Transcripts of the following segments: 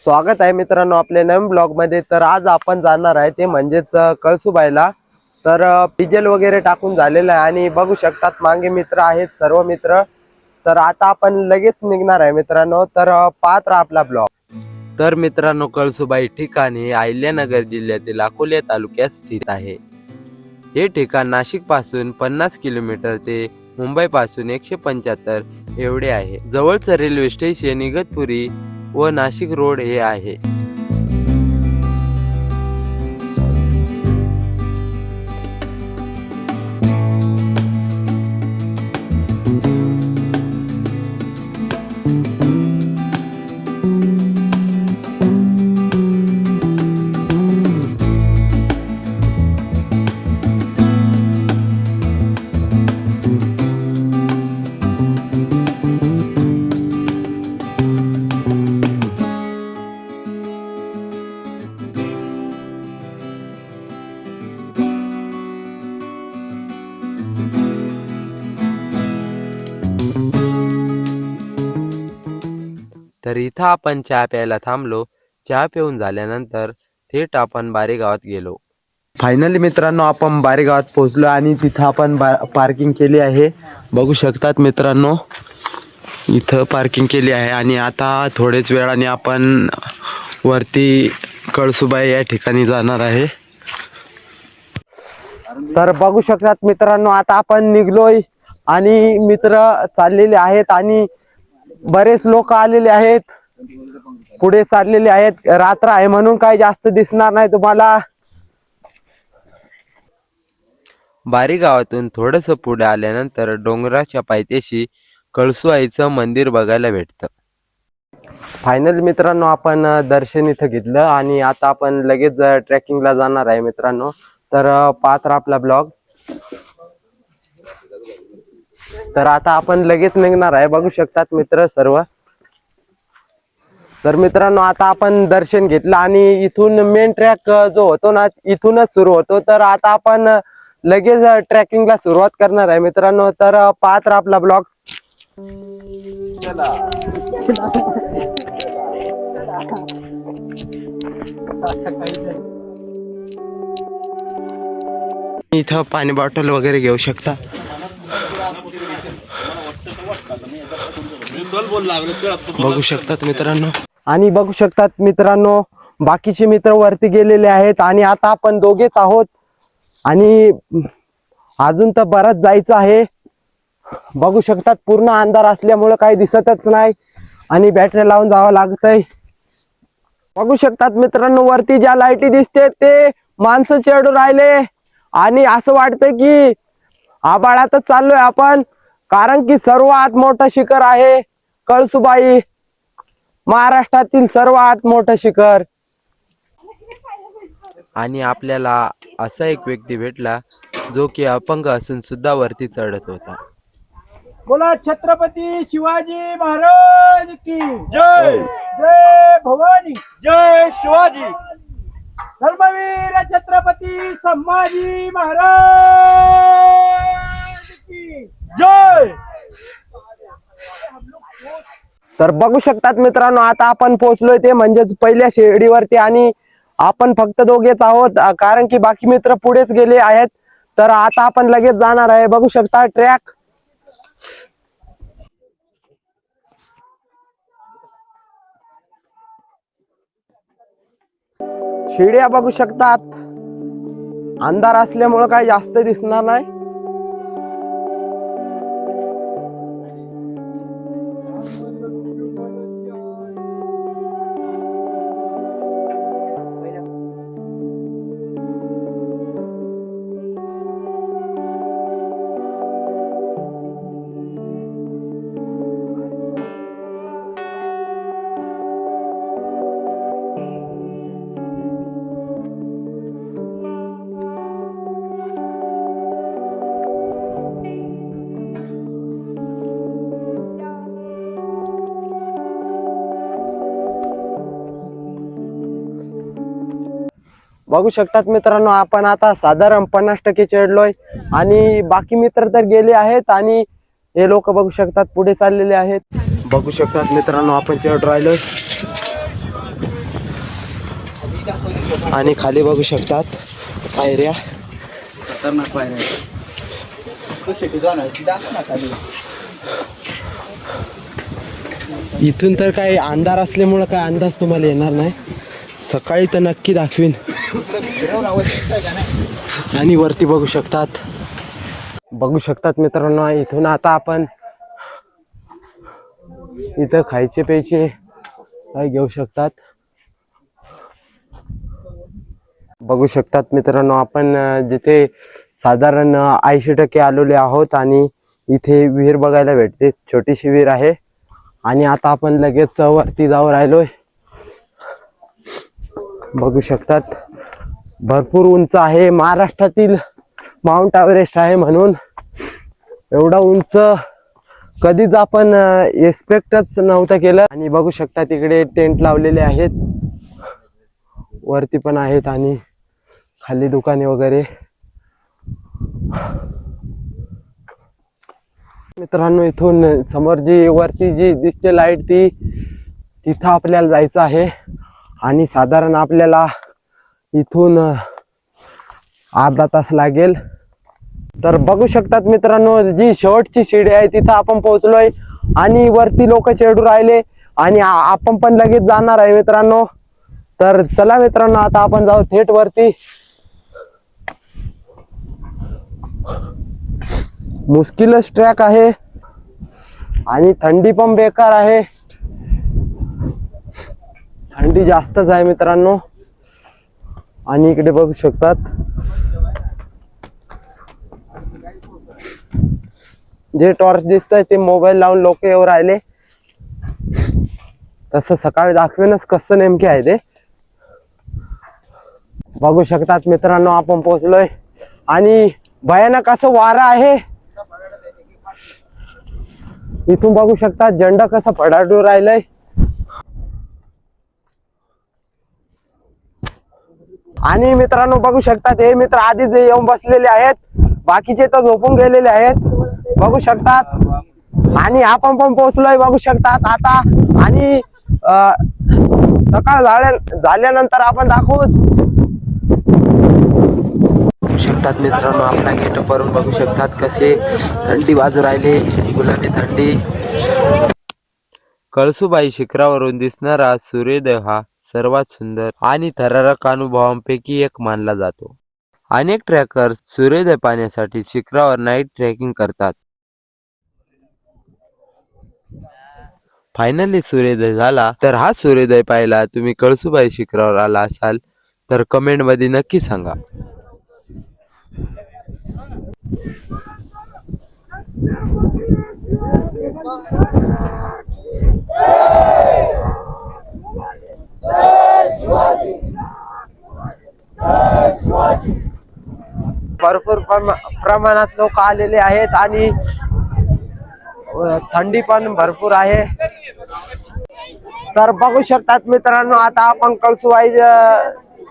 स्वागत आहे मित्रांनो आपल्या नवीन ब्लॉग मध्ये। तर आज आपण जाणार आहे ते म्हणजेच कळसुबाईला। तर डिझेल वगैरे टाकून झालेलं आहे आणि बघू शकतात मागे मित्र आहेत सर्व मित्र। तर आता आपण लगेच निघणार आहे मित्रांनो, तर पाहत राहा आपला ब्लॉग। तर मित्रांनो कळसुबाई ठिकाणी अहिल्यानगर जिल्ह्यातील अकोले तालुक्यात स्थित आहे। हे ठिकाण नाशिक पासून 50 किलोमीटर ते मुंबई पासून 175 एवढे आहे। जवळचं रेल्वे स्टेशन इगतपुरी व नाशिक रोड हे आहे। तर इथं आपण चहा प्यायला थांबलो। चहा पिऊन झाल्यानंतर थेट आपण बारी गावात गेलो। फायनली मित्रांनो आपण बारी गावात पोहोचलो आणि तिथं आपण पार्किंग केली आहे। बघू शकतात मित्रांनो इथं पार्किंग केली आहे आणि आता थोडेच वेळाने आपण वरती कळसुबाई या ठिकाणी जाणार आहे। तर बघू शकतात मित्रांनो आता आपण निघलोय आणि मित्र चाललेले आहेत आणि बरेच लोक आलेले आहेत, पुढे चाललेले आहेत। रात्र आहे म्हणून काही जास्त दिसणार नाही तुम्हाला। बारी गावातून थोडस पुढे आल्यानंतर डोंगराच्या पायथ्याशी कळसुबाईचं मंदिर बघायला भेटतं। फायनल मित्रांनो आपण दर्शन इथं घेतलं आणि आता आपण लगेच ट्रेकिंगला जाणार आहे मित्रांनो। तर पाहत राहा आपला ब्लॉग। तर आता आपण लगेच निघणार आहे, बघू शकतात मित्र सर्व। तर मित्रांनो आता आपण दर्शन घेतलं आणि इथून मेन ट्रॅक जो होतो ना इथूनच सुरू होतो। तर आता आपण लगेच ट्रेकिंगला सुरुवात करणार आहे मित्रांनो। तर पाहत राहा आपला ब्लॉग। इथं पाणी बॉटल वगैरे घेऊ शकता। बघू शकतात मित्रांनो आणि बघू शकतात मित्रांनो बाकीचे मित्र वरती गेलेले आहेत आणि आता आपण दोघेच आहोत आणि अजून तर बराच जायचं आहे। बघू शकतात पूर्ण अंधार असल्यामुळे काही दिसतच नाही आणि बॅटरी लावून जावं लागतंय। बघू शकतात मित्रांनो वरती ज्या लाईटी दिसते ते माणसं चढून राहिले आणि असं वाटतंय की आभाळातच चाललोय आपण, कारण की सर्वात मोठं शिखर आहे कळसुबाई, महाराष्ट्रातील सर्वात मोठं शिखर। आणि आपल्याला असा एक व्यक्ती भेटला जो की अपंग असून सुद्धा वरती चढत होता। बोला छत्रपती शिवाजी महाराज की जय। जय भवानी, जय शिवाजी। धर्मवीर छत्रपती संभाजी महाराज की जय। तर बघू शकतात मित्रांनो आता आपण पोहोचलोय ते म्हणजेच पहिल्या शिडीवरती आणि आपण फक्त दोघेच आहोत, कारण की बाकी मित्र पुढेच गेले आहेत। तर आता आपण लगेच जाणार आहे। बघू शकता ट्रॅक, शिड्या बघू शकतात। अंधार असल्यामुळे काही जास्त दिसणार नाही। बघू शकतात मित्रांनो आपण आता साधारण 50% चढलोय आणि बाकी मित्र तर गेले आहेत आणि हे लोक बघू शकतात पुढे चाललेले आहेत। बघू शकतात मित्रांनो आपण चढ राहिलोय। आणि खाली बघू शकतात पायऱ्या. खतरनाक पायऱ्या. इथून तर काही अंधार असल्यामुळं काय अंदाज तुम्हाला येणार नाही. सकाळी तर नक्की दाखवीन. आणि वरती बघू शकतात मित्रांनो. इथून आता आपण इथं खायचे प्यायचे काय घेऊ शकतात. बघू शकतात मित्रांनो, आपण जिथे साधारण 80% आलेले आहोत आणि इथे विहीर बघायला भेटते. छोटीशी विहीर आहे आणि आता आपण लगेच वरती जाऊ राहिलोय. बघू शकतात भरपूर उंच आहे. महाराष्ट्रातील माउंट एव्हरेस्ट आहे म्हणून एवढा उंच कधीच आपण एक्सपेक्टच नव्हतं केलं. आणि बघू शकता तिकडे टेंट लावलेले आहेत, वरती पण आहेत आणि खाली दुकाने वगैरे. मित्रांनो, इथून समोर जी वरती जी दिसते लाईट तिथं आपल्याला जायचं आहे आणि साधारण आपल्याला इथून अर्धा तास लागेल. तर बघू शकतात मित्रांनो, जी शेवटची शिडी आहे तिथं आपण पोहोचलोय आणि वरती लोक चढू राहिले आणि आपण पण लगेच जाणार आहे मित्रांनो. तर चला मित्रांनो, आता आपण जाऊ थेट वरती. मुश्किलच ट्रॅक आहे आणि थंडी पण बेकार आहे. थंडी जास्तच आहे मित्रांनो. आणि इकडे बघू शकतात जे टॉर्च दिसतंय ते मोबाईल लावून लोक येऊ राहिले. तसं सकाळी दाखवेनच कसं नेमके आहे ते. बघू शकतात मित्रांनो, आपण पोहोचलोय आणि भयानक असं वारा आहे. इथून बघू शकतात झेंडा कसा फडाडू राहिलाय. आणि मित्रांनो बघू शकतात हे मित्र आधीच येऊन बसलेले आहेत, बाकीचे तर झोपून गेलेले आहेत. बघू शकतात आणि आपण पण पोहोचलोय बघू शकतात आता. आणि सकाळ झाल्यानंतर आपण दाखवूच. बघू शकतात मित्रांनो, आपला गेटअप वरून बघू शकतात कसे थंडी वाजू राहिले, गुलाबी थंडी. कळसुबाई शिखरावरून दिसणारा सूर्योदय हा सर्वात सुंदर आणि थरारक अनुभवांपैकी एक मानला जातो. अनेक ट्रॅकर्स सूर्योदय पाहण्यासाठी शिखरावर नाईट ट्रेकिंग करतात. फायनली सूर्योदय झाला. तर हा सूर्योदय पाहायला तुम्ही कळसुबाई शिखरावर आला असाल तर कमेंट मध्ये नक्की सांगा. भरपूर प्रमाणात लोक आलेले आहेत आणि थंडी पण भरपूर आहे. तर बघू शकतात मित्रांनो, आता आपण कळसुबाई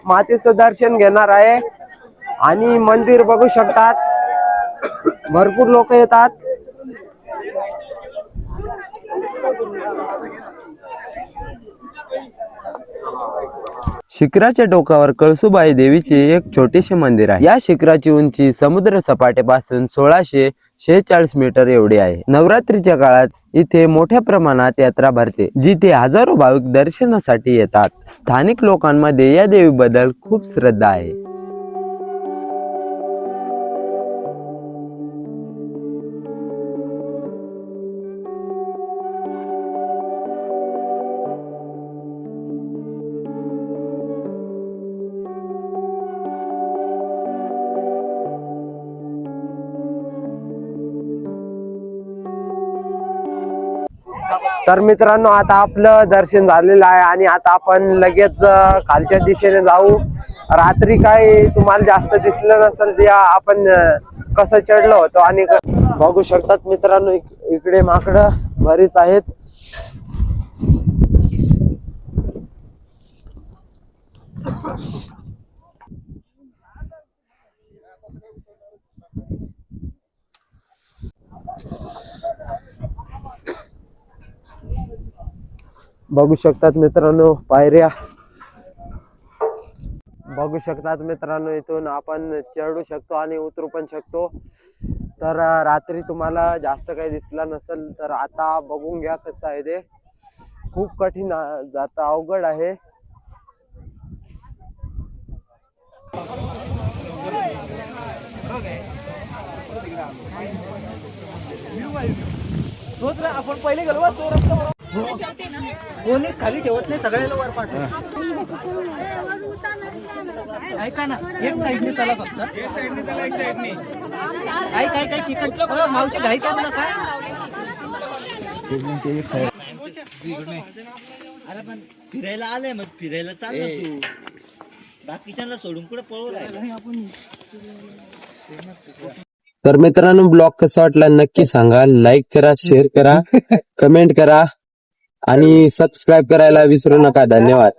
मातेचं दर्शन घेणार आहे आणि मंदिर बघू शकतात भरपूर लोक येतात. शिखराच्या टोकावर कळसुबाई देवीचे एक छोटेसे मंदिर आहे. या शिखराची उंची समुद्र सपाटीपासून 1646 मीटर एवढी आहे. नवरात्रीच्या काळात इथे मोठ्या प्रमाणात यात्रा भरते, जिथे हजारो भाविक दर्शनासाठी येतात. स्थानिक लोकांमध्ये या देवीबद्दल खूप श्रद्धा आहे. तर मित्रांनो, आता आपलं दर्शन झालेलं आहे आणि आता आपण लगेच खालच्या दिशेने जाऊ. रात्री काय तुम्हाला जास्त दिसलं नसेल ते आपण कसं चढलो होतो. आणि बघू शकतात मित्रांनो, इकडे माकडं बरीच आहेत. बघू शकतात मित्रांनो पायऱ्या. बघू शकतात मित्रांनो, इथून आपण चढू शकतो आणि उतरू पण शकतो. तर रात्री तुम्हाला जास्त काही दिसला नसेल, तर आता बघून घ्या कसं आहे ते. खूप कठीण जात अवघड आहे. आपण पहिले गेलो तो रस्ता कोणीच खाली ठेवत नाही, सगळ्याला वर पाठवत. ऐका ना, एक साईडने चला फक्त. एक साईडने चला, एक साईडने. काय तिकट मावशी घाई काय म्हणा काय. अरे पण फिरायला आलंय, मग फिरायला चाललं तू. बाकीच्यांना सोडून कुठे पळू राहिला. तर मित्रांनो, ब्लॉग कसा वाटला नक्की सांगा. लाईक करा, शेअर करा, कमेंट करा आणि सबस्क्राईब करायला विसरू नका. धन्यवाद.